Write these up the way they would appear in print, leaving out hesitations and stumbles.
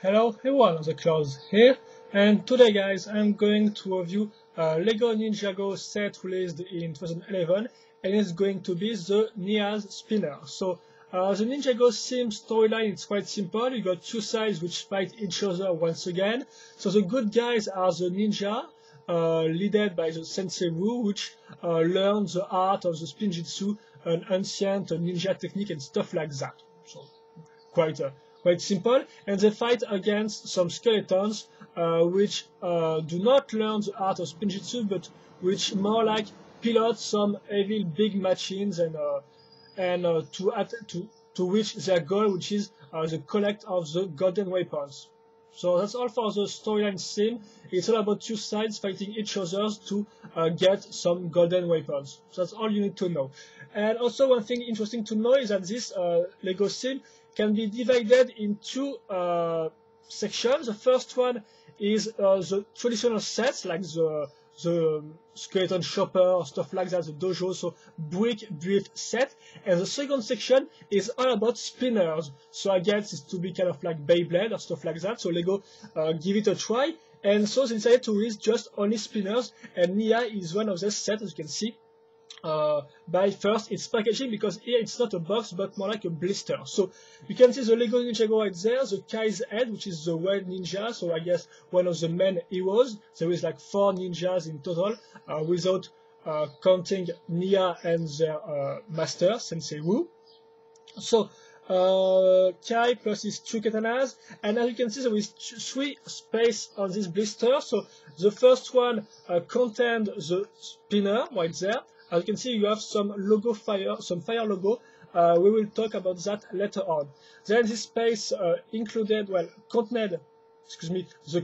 Hello everyone, the Clouds here, and today guys I'm going to review Lego Ninjago set released in 2011, and it's going to be the Nia's Spinner. So the Ninjago sim storyline is quite simple. You got two sides which fight each other once again. So the good guys are the ninja, led by the Sensei Wu, which learn the art of the Spinjitzu, an ancient ninja technique and stuff like that. So quite simple, and they fight against some skeletons which do not learn the art of Spinjitzu, but which more like pilot some evil big machines and to reach their goal, which is the collect of the golden weapons. So that's all for the storyline sim. It's all about two sides fighting each other to get some golden weapons. So that's all you need to know. And also one thing interesting to know is that this Lego sim can be divided in two sections. The first one is the traditional sets, like the skeleton shopper, stuff like that, the dojo, so brick built set. And the second section is all about spinners. So I guess it's to be kind of like Beyblade or stuff like that. So Lego give it a try. And so they decided to release just only spinners, and Nia is one of those sets, as you can see. By first its packaging, because here it's not a box but more like a blister. So you can see the Lego Ninjago right there, the Kai's head, which is the red ninja, so I guess one of the main heroes. There is like 4 ninjas in total, without counting Nia and their master, Sensei Wu. So Kai plus his 2 katanas, and as you can see there is 3 space on this blister. So the first one contains the spinner right there. As you can see, you have some logo fire, some fire logo. We will talk about that later on. Then this space contained, the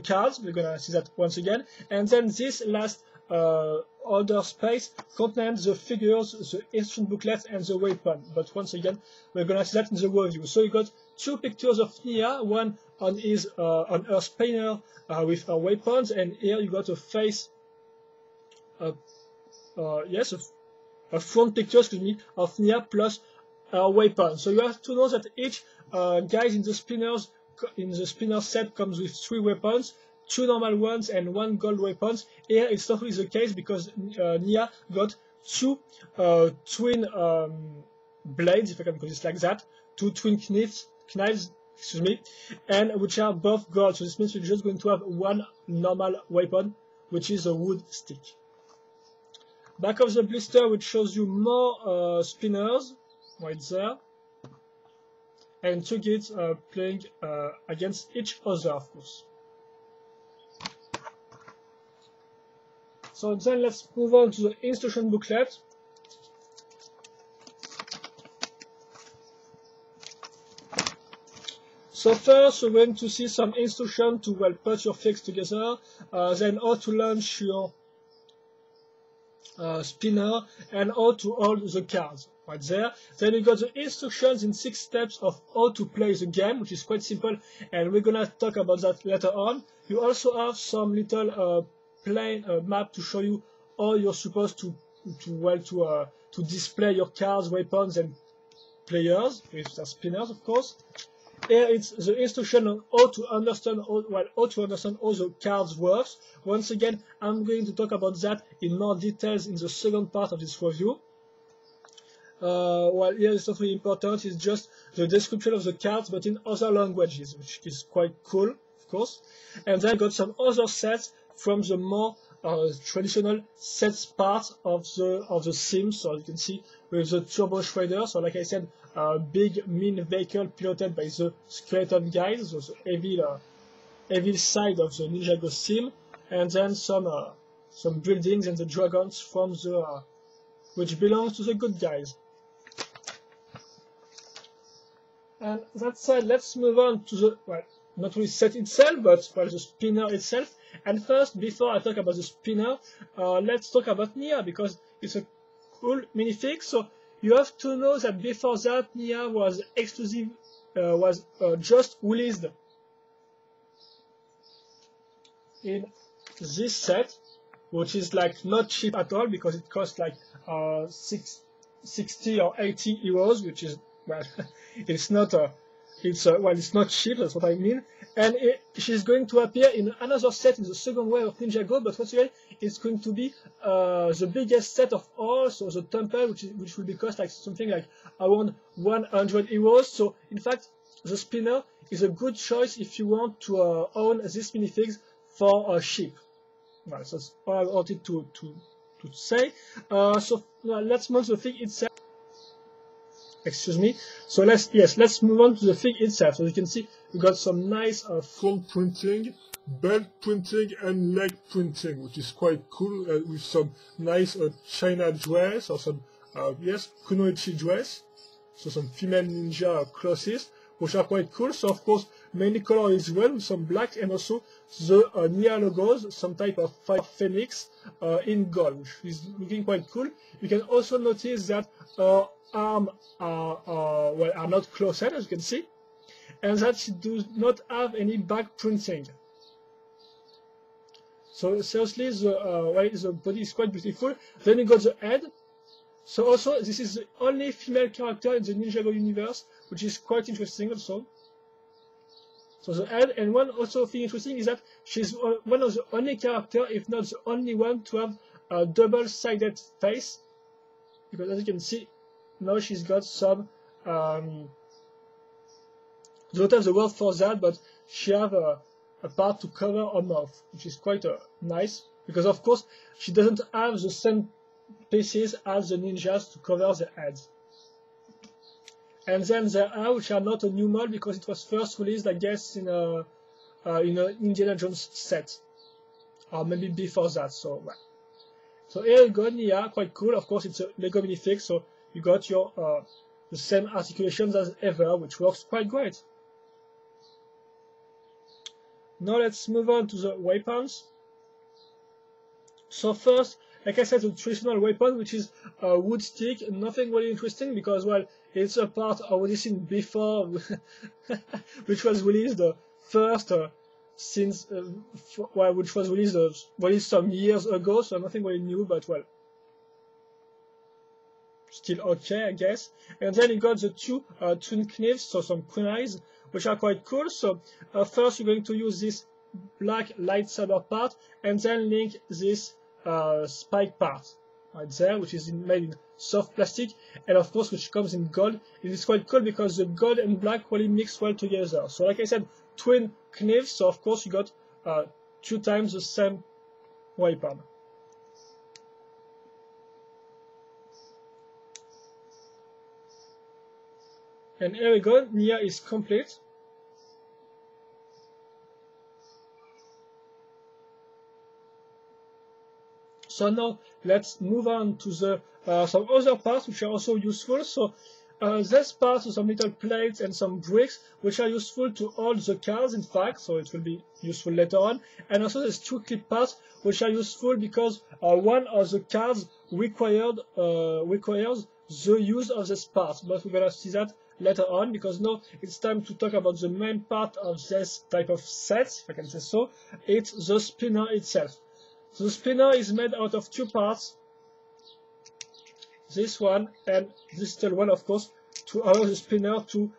cards. We're gonna see that once again. And then this last other space contains the figures, the instruction booklets, and the weapon. But once again, we're gonna see that in the review. So you got 2 pictures of Nia, one on her spinner with her weapons, and here you got a face. A front picture, of Nia plus weapon. So you have to know that each guys in the spinner set comes with 3 weapons, 2 normal ones and 1 gold weapons. Here it's not really the case because Nia got 2 twin blades, if I can call it like that, 2 twin knives, and which are both gold. So this means we're just going to have 1 normal weapon, which is a wood stick. Back of the blister, which shows you more spinners right there, and 2 kids playing against each other, of course. So then let's move on to the instruction booklet. So first we're going to see some instruction to put your fix together, then how to launch your spinner, and how to hold the cards right there. Then you got the instructions in 6 steps of how to play the game, which is quite simple, and we're gonna talk about that later on. You also have some little plain map to show you how you're supposed to display your cards, weapons, and players with the spinners, of course. Here it's the instruction on how to understand how the cards works. Once again, I'm going to talk about that in more details in the second part of this review. While here it's not really important, it's just the description of the cards, but in other languages, which is quite cool, of course. And then I got some other sets from the more traditional sets parts of the sim. So you can see with the turbo shredder. So like I said, big mean vehicle piloted by the skeleton guys, so the evil side of the Ninjago sim, and then some buildings and the dragons from the which belongs to the good guys. And that said, let's move on to the not really set itself, but the spinner itself. And first, before I talk about the spinner, let's talk about Nia, because it's a cool minifig. So you have to know that before that, Nia was exclusive, just released in this set, which is like not cheap at all, because it costs like 60 or 80 euros, which is, well, it's not It's well, it's not cheap. That's what I mean. And she's going to appear in another set in the second wave of Ninjago. But once again, it's going to be the biggest set of all. So the temple, which will be cost like something like around 100 euros. So in fact, the spinner is a good choice if you want to own these minifigs for a ship. Well, so that's all I wanted to say. So let's move to the fig itself. Excuse me. So let's move on to the fig itself. So you can see we got some nice front printing, belt printing, and leg printing, which is quite cool, with some nice China dress or some kunoichi dress. So some female ninja clothes, which are quite cool. So of course, many color as well, with some black, and also the Nia logos, some type of fire phoenix in gold, which is looking quite cool. You can also notice that arms are not closed, as you can see, and that she does not have any back printing. So seriously, the body is quite beautiful. Then you got the head. So also, this is the only female character in the Ninjago universe, which is quite interesting also. So the head, and one also thing interesting is that she's one of the only character, if not the only one, to have a double-sided face. Because as you can see, now she's got some, I don't have the word for that, but she have a part to cover her mouth, which is quite nice, because of course, she doesn't have the same pieces as the ninjas to cover the heads. And then there are, which are not a new mod, because it was first released, I guess, in a Indiana Jones set, or maybe before that, so well. So here you go, Nia, quite cool. Of course, it's a Lego minifig, so you got your the same articulations as ever, which works quite great. Now let's move on to the weapons. So first, like I said, the traditional weapon, which is a wood stick, nothing really interesting because, well, it's a part already seen before, which was released first since, which was released some years ago, so nothing really new, but well, still okay, I guess. And then you got the two twin knives, so some kunais, which are quite cool. So first you're going to use this black lightsaber part, and then link this spike part right there, which is made in soft plastic, and of course which comes in gold. It is quite cool because the gold and black really mix well together. So like I said, twin knives, so of course you got 2 times the same weapon. And here we go, Nia is complete. So now let's move on to the some other parts which are also useful. So this part is some little plates and some bricks which are useful to hold the cars, in fact, so it will be useful later on. And also there's 2 clip parts which are useful because one of the cars requires the use of this part, but we're gonna see that later on, because now it's time to talk about the main part of this type of set, if I can say so. It's the spinner itself. So the spinner is made out of 2 parts, this one and this little one, of course, to allow the spinner to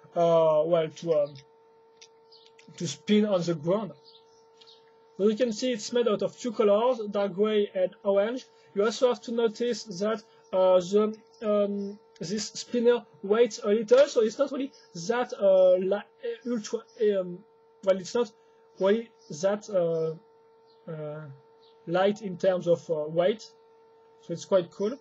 to spin on the ground. So you can see it's made out of 2 colors, dark gray and orange. You also have to notice that this spinner weighs a little, so it's not really that well, it's not really that light in terms of weight, so it's quite cool.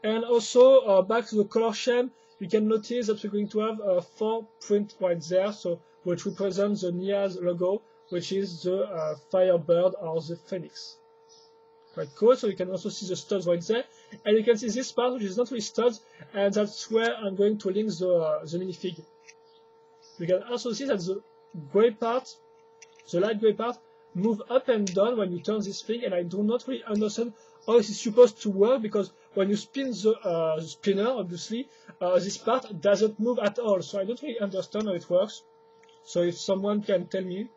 And also back to the color scheme, you can notice that we're going to have 4 print right there, so which represents the Nia's logo, which is the Firebird or the Phoenix. Quite cool. So you can also see the studs right there, and you can see this part which is not really studs, and that's where I'm going to link the minifig. You can also see that the gray part, the light gray part, move up and down when you turn this thing, and I do not really understand how this is supposed to work, because when you spin the spinner, obviously, this part doesn't move at all, so I don't really understand how it works. So if someone can tell me.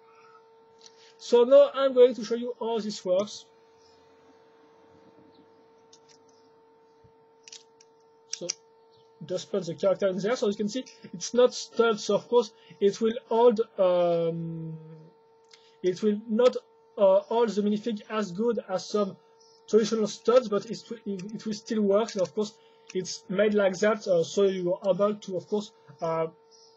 So now I'm going to show you how this works. So just put the character in there. So you can see it's not studs, so of course it will hold it will not hold the minifig as good as some traditional studs, but it will still work. And of course it's made like that, so you are able to, of course,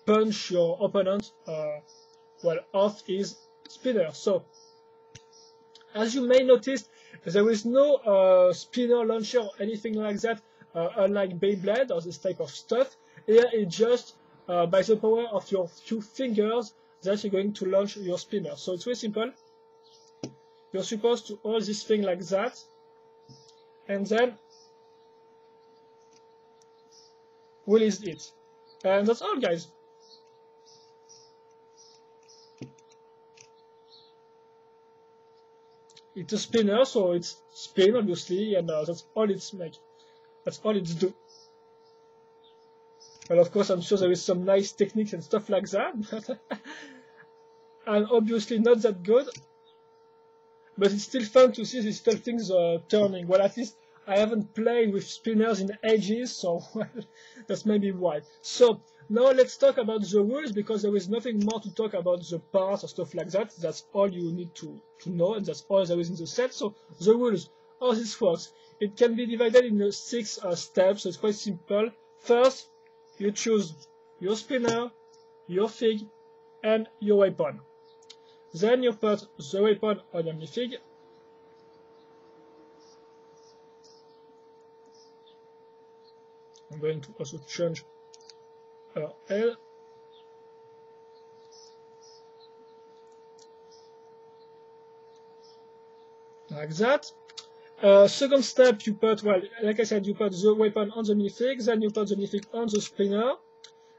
punch your opponent well off his spinner. So as you may notice, there is no spinner launcher or anything like that, unlike Beyblade or this type of stuff. Here it's just by the power of your few fingers that you're going to launch your spinner. So it's very simple. You're supposed to hold this thing like that, and then release it. And that's all, guys. It's a spinner, so it's spin, obviously, and that's all it's make. That's all it's do. Well, of course, I'm sure there is some nice techniques and stuff like that, and obviously not that good. But it's still fun to see these little things turning. Well, at least I haven't played with spinners in ages, so well, that's maybe why. So now let's talk about the rules, because there is nothing more to talk about the parts or stuff like that. That's all you need to know, and that's all there is in the set. So the rules, how this works. It can be divided into 6 steps, so it's quite simple. First, you choose your spinner, your fig, and your weapon. Then you put the weapon on your minifig. I'm going to also change her L. Like that. Second step, you put, well, like I said, you put the weapon on the minifig, then you put the minifig on the spinner.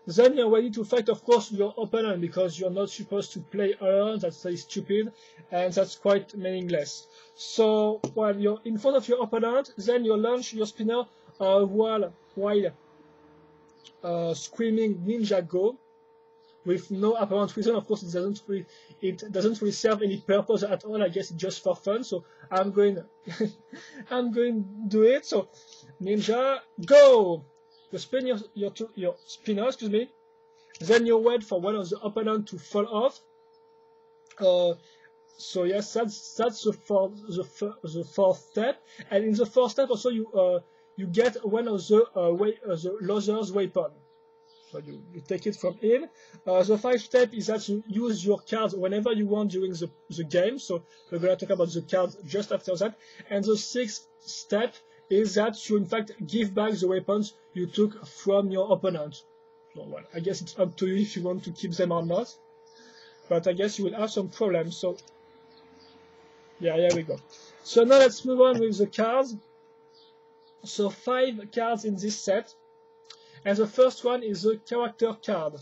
Then you're ready to fight, of course, your opponent, because you're not supposed to play around. That's very stupid, and that's quite meaningless. So while you're in front of your opponent, then you launch your spinner while screaming Ninjago, with no apparent reason. Of course, it doesn't really serve any purpose at all. I guess it's just for fun. So I'm going I'm going to do it. So Ninja go. You spin your spinner, excuse me. Then you wait for one of the opponent to fall off. So yes, that's the fourth step. And in the fourth step also you get one of the loser's weapon. So you take it from him. The fifth step is that you use your cards whenever you want during the game. So we're going to talk about the cards just after that. And the sixth step is that you in fact give back the weapons you took from your opponent. So well, I guess it's up to you if you want to keep them or not. But I guess you will have some problems. So yeah, here we go. So now let's move on with the cards. So 5 cards in this set. And the first one is the character card.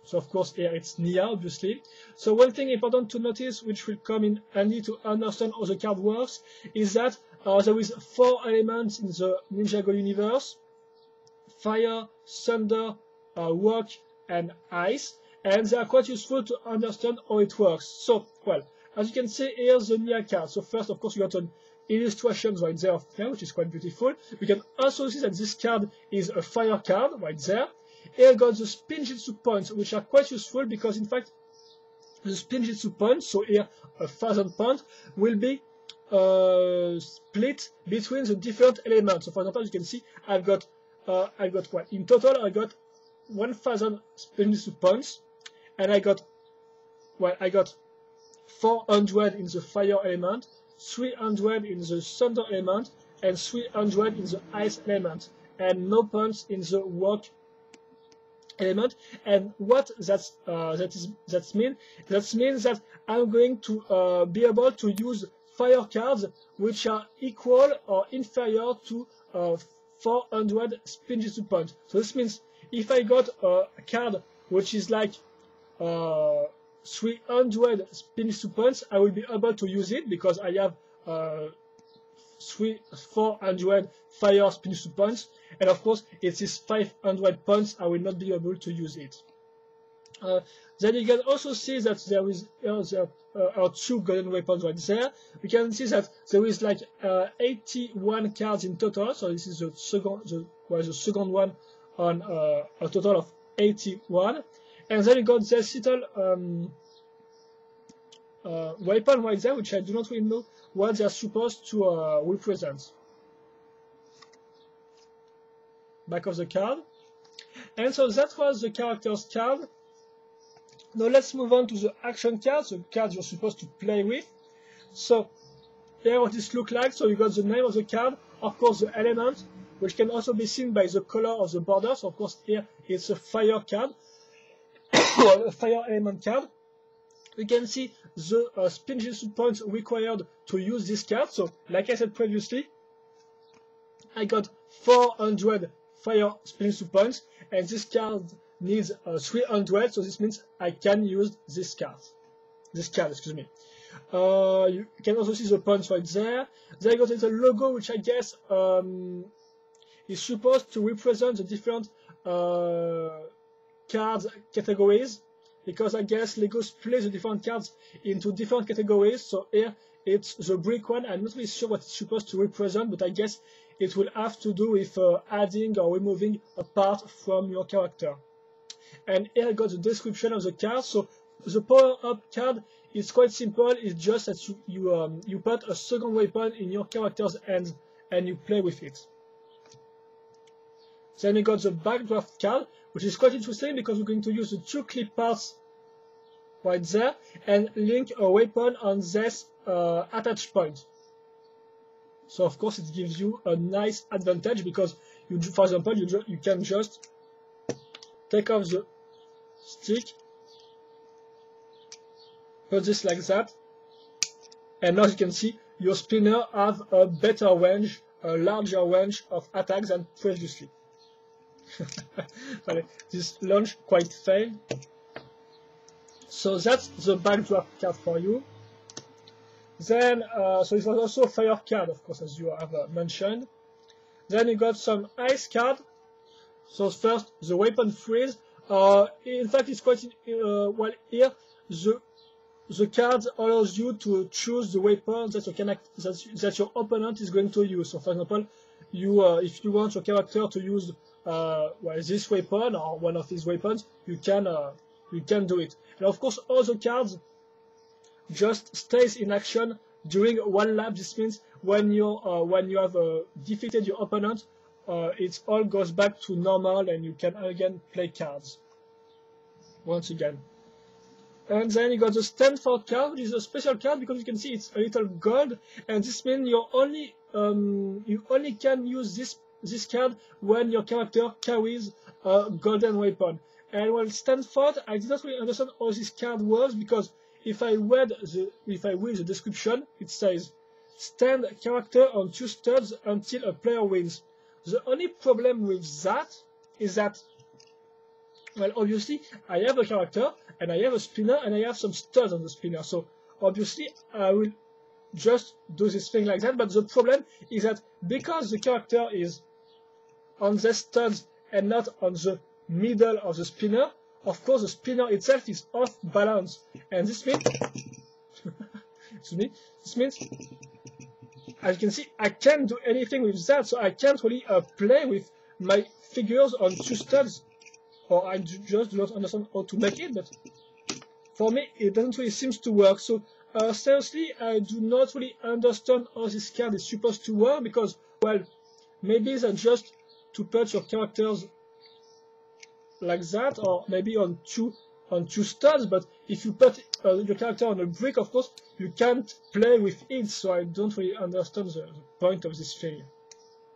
So of course here it's Nia, obviously. So one thing important to notice, which will come in handy to understand how the card works, is that there is 4 elements in the Ninjago universe: fire, thunder, rock, and ice. And they are quite useful to understand how it works. So, well, as you can see, here's the Nia card. So first, of course, you got an illustrations right there of her, which is quite beautiful. We can also see that this card is a fire card right there. Here got the Spinjitzu points, which are quite useful because in fact the Spinjitzu points, so here 1,000 points, will be split between the different elements. So for example, you can see I've got what in total I got 1,000 Spinjitzu points, and I got 400 in the fire element, 300 in the thunder element, and 300 in the ice element, and no points in the rock element. And what that means? That means that I'm going to be able to use fire cards which are equal or inferior to 400 Spinjitzu points. So this means if I got a card which is like 300 Spinjitzu points, I will be able to use it because I have 400 fire Spinjitzu points, and of course it is 500 points. I will not be able to use it. Then you can also see that there is our 2 golden weapons right there. We can see that there is like 81 cards in total. So this is the second one on a total of 81. And then you got this little weapon right there, which I do not really know what they are supposed to represent. Back of the card. And so that was the character's card. Now let's move on to the action cards, the cards you're supposed to play with. So here what this looks like. So you got the name of the card, of course the element, which can also be seen by the color of the border. So of course here it's a fire card, or a fire element card. You can see the spin points required to use this card. So like I said previously, I got 400 fire spin points, and this card needs 300, so this means I can use this card. Excuse me. You can also see the points right there. Then I got the logo, which I guess is supposed to represent the different cards categories, because I guess Lego splits the different cards into different categories. So here it's the brick one. I'm not really sure what it's supposed to represent, but I guess it will have to do with adding or removing a part from your character. And here I got the description of the card. So the power-up card is quite simple. It's just that you put a second weapon in your character's hand and you play with it. Then you got the backdraft card, which is quite interesting because we're going to use the 2 clip parts right there and link a weapon on this attach point. So of course it gives you a nice advantage because you, for example, you can just take off the stick, put this like that, and now you can see your spinner have a better range, a larger range of attacks than previously. This launch quite failed. So that's the backdraft card for you. Then, so it was also a fire card, of course, as you have mentioned. Then you got some ice card. So first, the weapon freeze. In fact, it's quite well here. The card allows you to choose the weapon that your opponent is going to use. So, for example, if you want your character to use this weapon or one of these weapons, you can do it. And of course, all the cards just stays in action during one lap. This means when you have defeated your opponent, it all goes back to normal and you can again play cards once again. And then you got the Stanford card, which is a special card because you can see it's a little gold, and this means you only can use this card when your character carries a golden weapon. And while Stanford, I did not really understand how this card was, because if I read the description, it says stand character on 2 studs until a player wins. The only problem with that is that, well, obviously I have a character and I have a spinner and I have some studs on the spinner, so obviously I will just do this thing like that. But the problem is that because the character is on the studs and not on the middle of the spinner, of course the spinner itself is off balance, and this means this means, as you can see, I can't do anything with that, so I can't really play with my figures on 2 studs, or I just do not understand how to make it, but for me it doesn't really seem to work. So seriously, I do not really understand how this card is supposed to work, because, well, maybe that's just to put your characters like that, or maybe on two studs, but if you put your character on a brick, of course you can't play with it, so I don't really understand the point of this thing.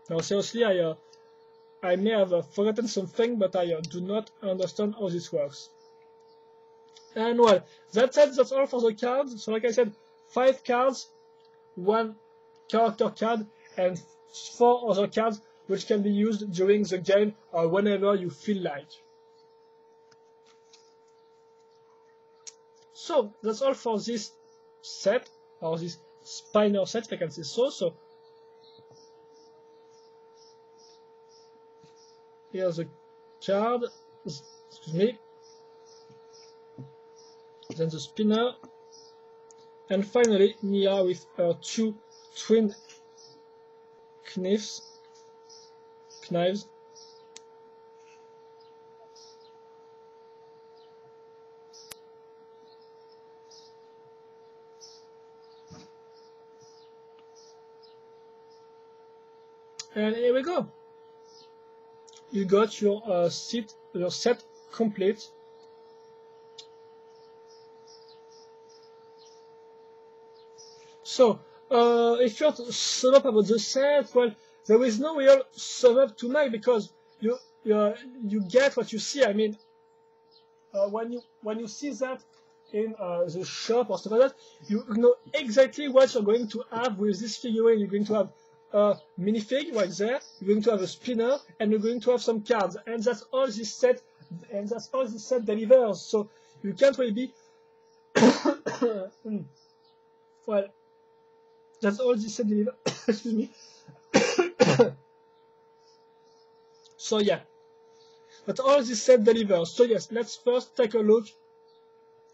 Now seriously, I may have forgotten something, but I do not understand how this works. And well, that's all for the cards. So like I said, 5 cards, 1 character card, and 4 other cards which can be used during the game or whenever you feel like. So that's all for this set, or this spinner set, if I can say so. So here's a card, excuse me, then the spinner, and finally Nia with her 2 twin knives. And here we go. You got your set complete. So, if you want to sum up about the set, well, there is no real sum up to make because you get what you see. I mean, when you see that in the shop or stuff like that, you know exactly what you're going to have with this figurine. You're going to have a minifig right there. You're going to have a spinner, and you're going to have some cards, and that's all this set. And that's all this set delivers. So you can't really be well. That's all this set delivers. Excuse me. So yeah, that's all this set delivers. So yes, let's first take a look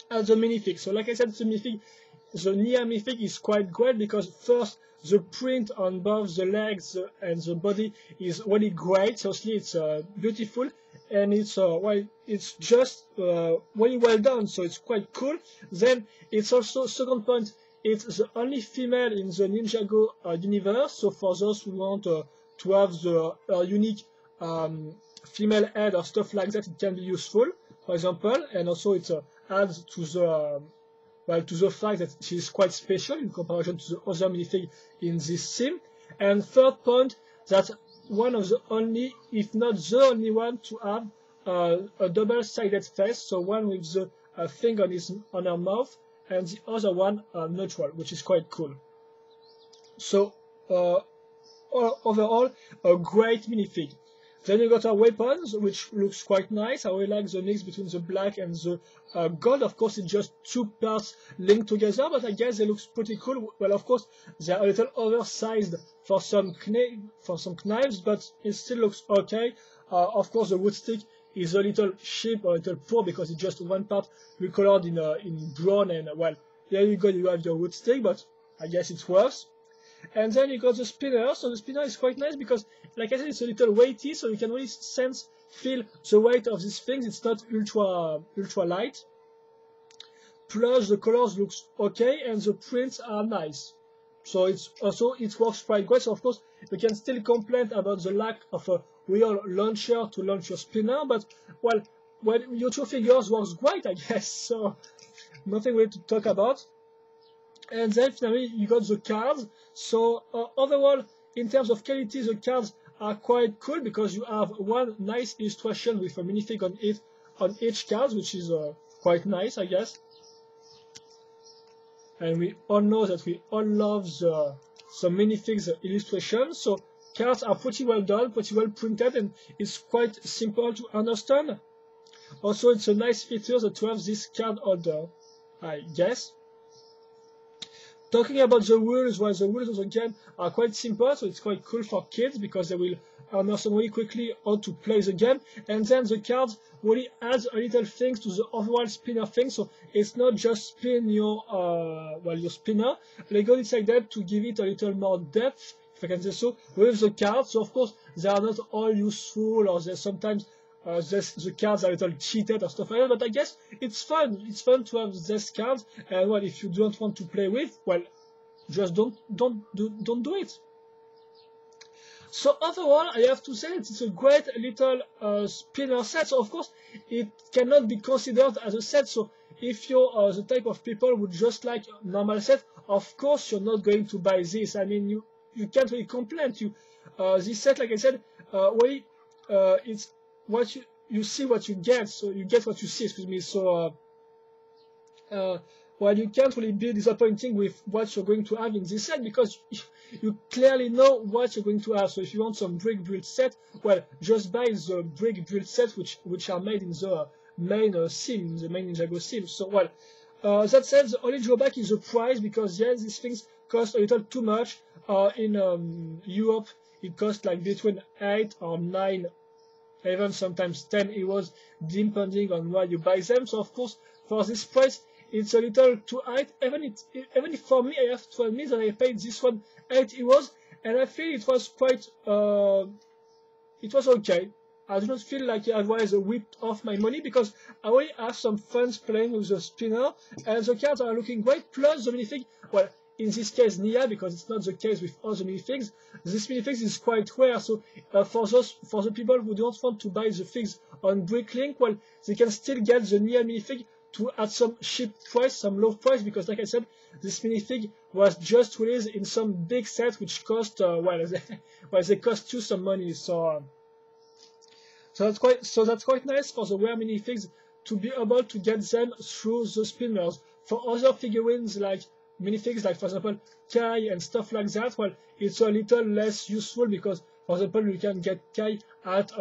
at the minifig. So like I said, the Nia minifig is quite great because first the print on both the legs and the body is really great. Seriously, it's beautiful, and it's well, it's just really well done. So it's quite cool. Then it's also, second point, it's the only female in the Ninjago universe. So for those who want to have the unique female head or stuff like that, it can be useful, for example. And also it adds to the well, to the fact that she is quite special in comparison to the other minifig in this theme. And third point, that one of the only, if not the only one, to have a double-sided face. So one with the thing on her mouth, and the other one neutral, which is quite cool. So overall, a great minifig. Then you got our weapons, which looks quite nice. I really like the mix between the black and the gold. Of course, it's just two parts linked together, but I guess they look pretty cool. Well, of course, they are a little oversized for some knives, but it still looks okay. Of course, the wood stick is a little cheap or a little poor because it's just one part recolored in brown, and well, there you go, you have your wood stick, but I guess it's worse. And then you got the spinner. So the spinner is quite nice because, like I said, it's a little weighty, so you can really feel the weight of these things. It's not ultra light. Plus the colors looks okay, and the prints are nice. So it works quite great. So of course you can still complain about the lack of a real launcher to launch your spinner, but well, your two figures works great, I guess. So nothing really to talk about. And then finally you got the cards. So overall, in terms of quality, the cards are quite cool because you have one nice illustration with a minifig on each card, which is quite nice, I guess. And we all know that we all love the minifigs illustration. So cards are pretty well done, pretty well printed, and it's quite simple to understand. Also, it's a nice feature that to have this card holder, I guess. Talking about the rules, well, the rules of the game are quite simple, so it's quite cool for kids because they will understand really quickly how to play the game. And then the cards really adds a little things to the overall spinner thing, so it's not just spin your spinner. Lego decided to give it a little more depth, if I can say so, with the cards. So of course they are not all useful, or there's sometimes the cards are a little cheated or stuff like that, but I guess it's fun. It's fun to have these cards, and well, if you don't want to play with, well, just don't do it. So overall, I have to say it's a great little spinner set. So of course, it cannot be considered as a set. So if you're the type of people who just like normal set, of course you're not going to buy this. I mean, you can't really complain. This set, like I said, really, it's what you see what you get, so you get what you see, excuse me. So well, you can't really be disappointing with what you're going to have in this set because you clearly know what you're going to have. So if you want some brick build set, well, just buy the brick build set which are made in the main sim, the main Ninjago sim. So well, that said, the only drawback is the price because yes, these things cost a little too much. In Europe, it costs like between 8 or 9, even sometimes 10 euros, depending on where you buy them. So of course, for this price, it's a little too high. Even if for me, I have to admit that I paid this one 8 euros, and I feel it was quite, it was okay. I do not feel like I was whipped off my money because I already have some fun playing with the spinner, and the cards are looking great. Plus the minifig, well, in this case Nia, because it's not the case with other minifigs. This minifig is quite rare, so for the people who don't want to buy the figs on Bricklink, well, they can still get the Nia minifig at some cheap price, some low price, because like I said, this minifig was just released in some big set which cost well, they cost you some money. So that's quite nice for the rare minifigs to be able to get them through the spinners. For other figurines like minifigs, like for example Kai and stuff like that, well, it's a little less useful because, for example, you can get Kai at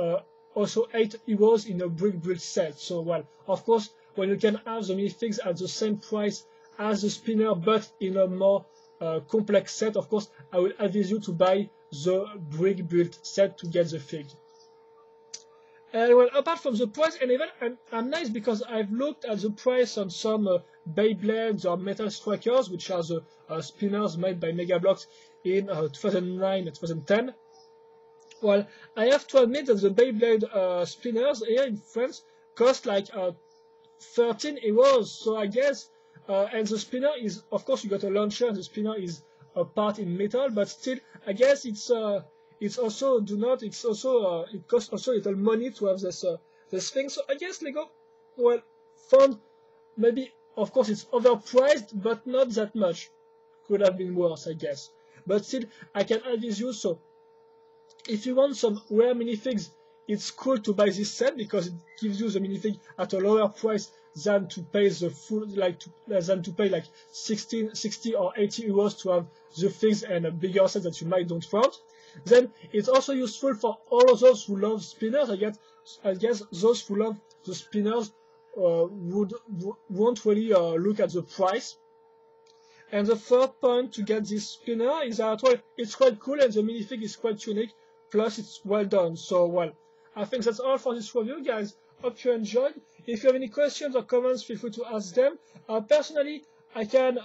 also 8 euros in a brick build set. So, well, of course, when you can have the minifigs at the same price as the spinner but in a more complex set, of course, I will advise you to buy the brick build set to get the fig. And well, apart from the price, and even I'm nice because I've looked at the price on some Beyblades or Metal Strikers, which are the spinners made by Mega Bloks in 2009 and 2010. Well, I have to admit that the Beyblade spinners here in France cost like 13 euros. So I guess, and the spinner is, of course, you got a launcher, and the spinner is a part in metal, but still, I guess it's also it costs also a little money to have this thing. So I guess Lego, well, found maybe, of course, it's overpriced, but not that much. Could have been worse, I guess. But still, I can advise you. So if you want some rare minifigs, it's cool to buy this set because it gives you the minifig at a lower price than to pay the full, than to pay like 60 or 80 euros to have the figs and a bigger set that you might don't want. Then it's also useful for all of those who love spinners. I guess those who love the spinners won't really look at the price. And the third point to get this spinner is that, well, it's quite cool and the minifig is quite unique. Plus, it's well done. So, well, I think that's all for this review, guys. Hope you enjoyed. If you have any questions or comments, feel free to ask them. Personally, I can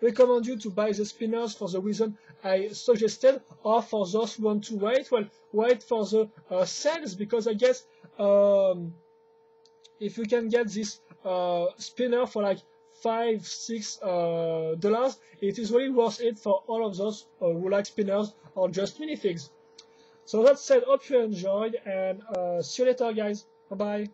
recommend you to buy the spinners for the reason I suggested, or for those who want to wait, well, wait for the sales, because I guess if you can get this spinner for like $5-6, it is really worth it for all of those who like spinners or just minifigs. So that said, hope you enjoyed, and see you later, guys. Bye bye.